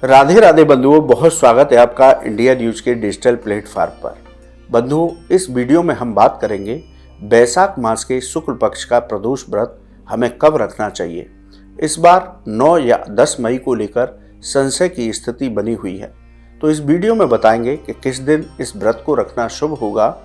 राधे राधे बंधुओं, बहुत स्वागत है आपका इंडिया न्यूज के डिजिटल प्लेटफॉर्म पर। बंधुओं, इस वीडियो में हम बात करेंगे बैसाख मास के शुक्ल पक्ष का प्रदोष व्रत हमें कब रखना चाहिए। इस बार 9 या 10 मई को लेकर संशय की स्थिति बनी हुई है, तो इस वीडियो में बताएंगे कि किस दिन इस व्रत को रखना शुभ होगा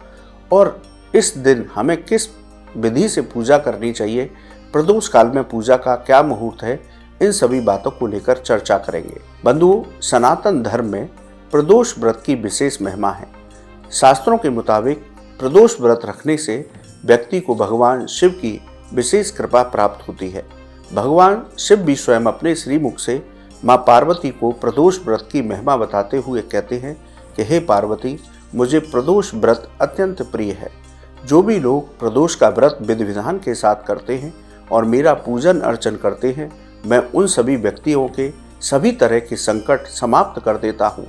और इस दिन हमें किस विधि से पूजा करनी चाहिए, प्रदोष काल में पूजा का क्या मुहूर्त है, इन सभी बातों को लेकर चर्चा करेंगे। बंधुओं, सनातन धर्म में प्रदोष व्रत की विशेष महिमा है। शास्त्रों के मुताबिक प्रदोष व्रत रखने से व्यक्ति को भगवान शिव की विशेष कृपा प्राप्त होती है। भगवान शिव भी स्वयं अपने श्रीमुख से मां पार्वती को प्रदोष व्रत की महिमा बताते हुए कहते हैं कि हे पार्वती, मुझे प्रदोष व्रत अत्यंत प्रिय है। जो भी लोग प्रदोष का व्रत विधि विधान के साथ करते हैं और मेरा पूजन अर्चन करते हैं, मैं उन सभी व्यक्तियों के सभी तरह के संकट समाप्त कर देता हूँ।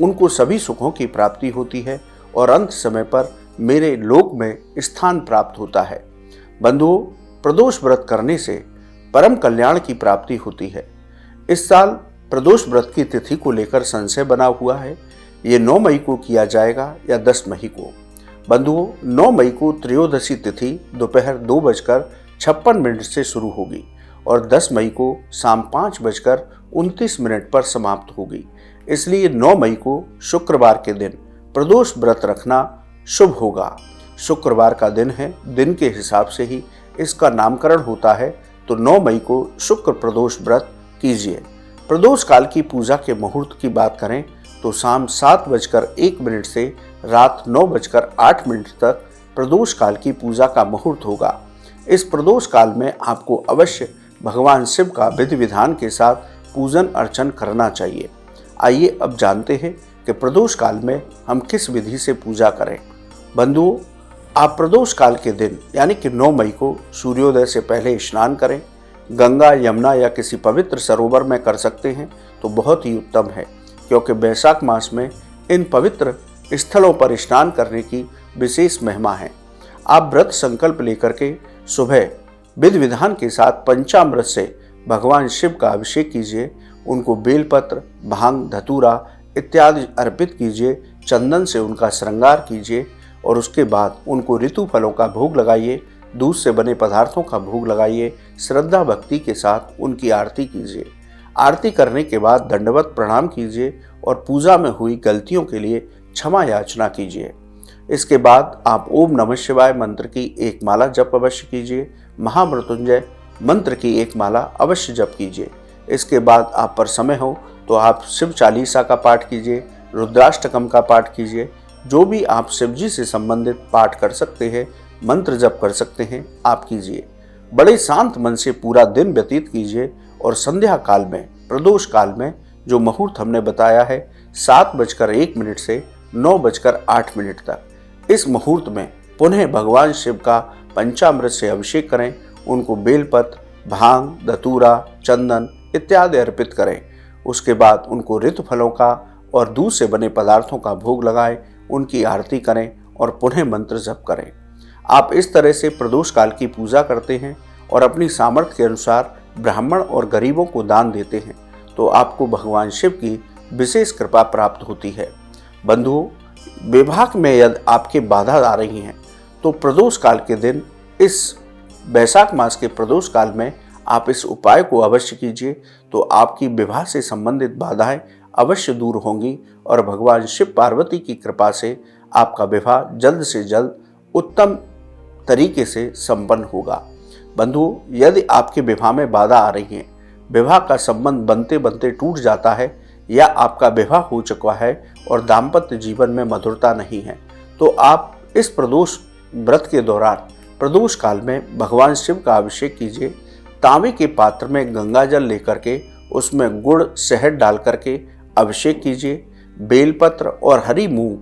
उनको सभी सुखों की प्राप्ति होती है और अंत समय पर मेरे लोक में स्थान प्राप्त होता है। बंधुओं, प्रदोष व्रत करने से परम कल्याण की प्राप्ति होती है। इस साल प्रदोष व्रत की तिथि को लेकर संशय बना हुआ है। ये 9 मई को किया जाएगा या 10 मई को। बंधुओं, 9 मई को त्रयोदशी तिथि दोपहर 2:56 से शुरू होगी और 10 मई को शाम 5:29 पर समाप्त होगी। इसलिए 9 मई को शुक्रवार के दिन प्रदोष व्रत रखना शुभ होगा। शुक्रवार का दिन है, दिन के हिसाब से ही इसका नामकरण होता है, तो 9 मई को शुक्र प्रदोष व्रत कीजिए। प्रदोष काल की पूजा के मुहूर्त की बात करें तो शाम 7:01 से रात 9:08 तक प्रदोष काल की पूजा का मुहूर्त होगा। इस प्रदोष काल में आपको अवश्य भगवान शिव का विधि विधान के साथ पूजन अर्चन करना चाहिए। आइए अब जानते हैं कि प्रदोष काल में हम किस विधि से पूजा करें। बंधुओं, आप प्रदोष काल के दिन यानी कि 9 मई को सूर्योदय से पहले स्नान करें। गंगा, यमुना या किसी पवित्र सरोवर में कर सकते हैं तो बहुत ही उत्तम है, क्योंकि बैसाख मास में इन पवित्र स्थलों पर स्नान करने की विशेष महिमा है। आप व्रत संकल्प लेकर के सुबह विधि विधान के साथ पंचामृत से भगवान शिव का अभिषेक कीजिए। उनको बेलपत्र, भांग, धतूरा इत्यादि अर्पित कीजिए। चंदन से उनका श्रृंगार कीजिए और उसके बाद उनको ऋतु फलों का भोग लगाइए। दूध से बने पदार्थों का भोग लगाइए। श्रद्धा भक्ति के साथ उनकी आरती कीजिए। आरती करने के बाद दंडवत प्रणाम कीजिए और पूजा में हुई गलतियों के लिए क्षमा याचना कीजिए। इसके बाद आप ओम नमः शिवाय मंत्र की एक माला जप अवश्य कीजिए। महामृत्युंजय मंत्र की एक माला अवश्य जप कीजिए। इसके बाद आप पर समय हो तो आप शिव चालीसा का पाठ कीजिए, रुद्राष्टकम का पाठ कीजिए। जो भी आप शिव जी से संबंधित पाठ कर सकते हैं, मंत्र जप कर सकते हैं, आप कीजिए। बड़े शांत मन से पूरा दिन व्यतीत कीजिए और संध्या काल में, प्रदोष काल में जो मुहूर्त हमने बताया है 7:01 से 9:08 तक, इस मुहूर्त में पुनः भगवान शिव का पंचामृत से अभिषेक करें। उनको बेलपत्र, भांग, धतूरा, चंदन इत्यादि अर्पित करें। उसके बाद उनको ऋतु फलों का और दूध से बने पदार्थों का भोग लगाएं, उनकी आरती करें और पुनः मंत्र जप करें। आप इस तरह से प्रदोष काल की पूजा करते हैं और अपनी सामर्थ्य के अनुसार ब्राह्मण और गरीबों को दान देते हैं, तो आपको भगवान शिव की विशेष कृपा प्राप्त होती है। बंधुओं, विवाह में यदि आपके बाधा आ रही हैं तो प्रदोष काल के दिन, इस बैसाख मास के प्रदोष काल में आप इस उपाय को अवश्य कीजिए, तो आपकी विवाह से संबंधित बाधाएं अवश्य दूर होंगी और भगवान शिव पार्वती की कृपा से आपका विवाह जल्द से जल्द उत्तम तरीके से संपन्न होगा। बंधुओं, यदि आपके विवाह में बाधा आ रही है, विवाह का संबंध बनते बनते टूट जाता है या आपका विवाह हो चुका है और दाम्पत्य जीवन में मधुरता नहीं है, तो आप इस प्रदोष व्रत के दौरान प्रदोष काल में भगवान शिव का अभिषेक कीजिए। तांबे के पात्र में गंगा जल लेकर के उसमें गुड़, शहद डाल करके अभिषेक कीजिए। बेलपत्र और हरी मूंग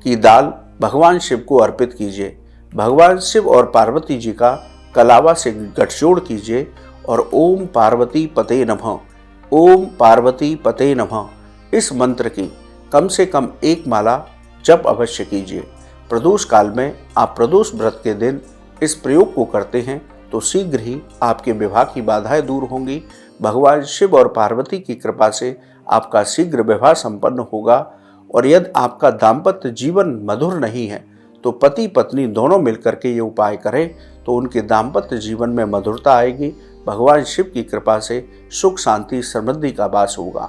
की दाल भगवान शिव को अर्पित कीजिए। भगवान शिव और पार्वती जी का कलावा से गठजोड़ कीजिए और ओम पार्वती पते नमः, ओम पार्वती पते नमः इस मंत्र की कम से कम एक माला जप अवश्य कीजिए। प्रदोष काल में आप प्रदोष व्रत के दिन इस प्रयोग को करते हैं तो शीघ्र ही आपके विवाह की बाधाएं दूर होंगी, भगवान शिव और पार्वती की कृपा से आपका शीघ्र विवाह संपन्न होगा। और यदि आपका दाम्पत्य जीवन मधुर नहीं है तो पति पत्नी दोनों मिलकर के ये उपाय करें तो उनके दाम्पत्य जीवन में मधुरता आएगी। भगवान शिव की कृपा से सुख शांति समृद्धि का वास होगा।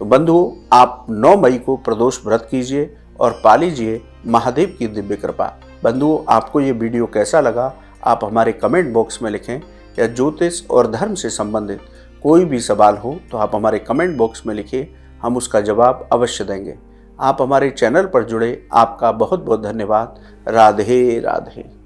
तो बंधुओं, आप 9 मई को प्रदोष व्रत कीजिए और पा लीजिए महादेव की दिव्य कृपा। बंधुओं, आपको ये वीडियो कैसा लगा आप हमारे कमेंट बॉक्स में लिखें। या ज्योतिष और धर्म से संबंधित कोई भी सवाल हो तो आप हमारे कमेंट बॉक्स में लिखिए, हम उसका जवाब अवश्य देंगे। आप हमारे चैनल पर जुड़े, आपका बहुत बहुत धन्यवाद। राधे राधे।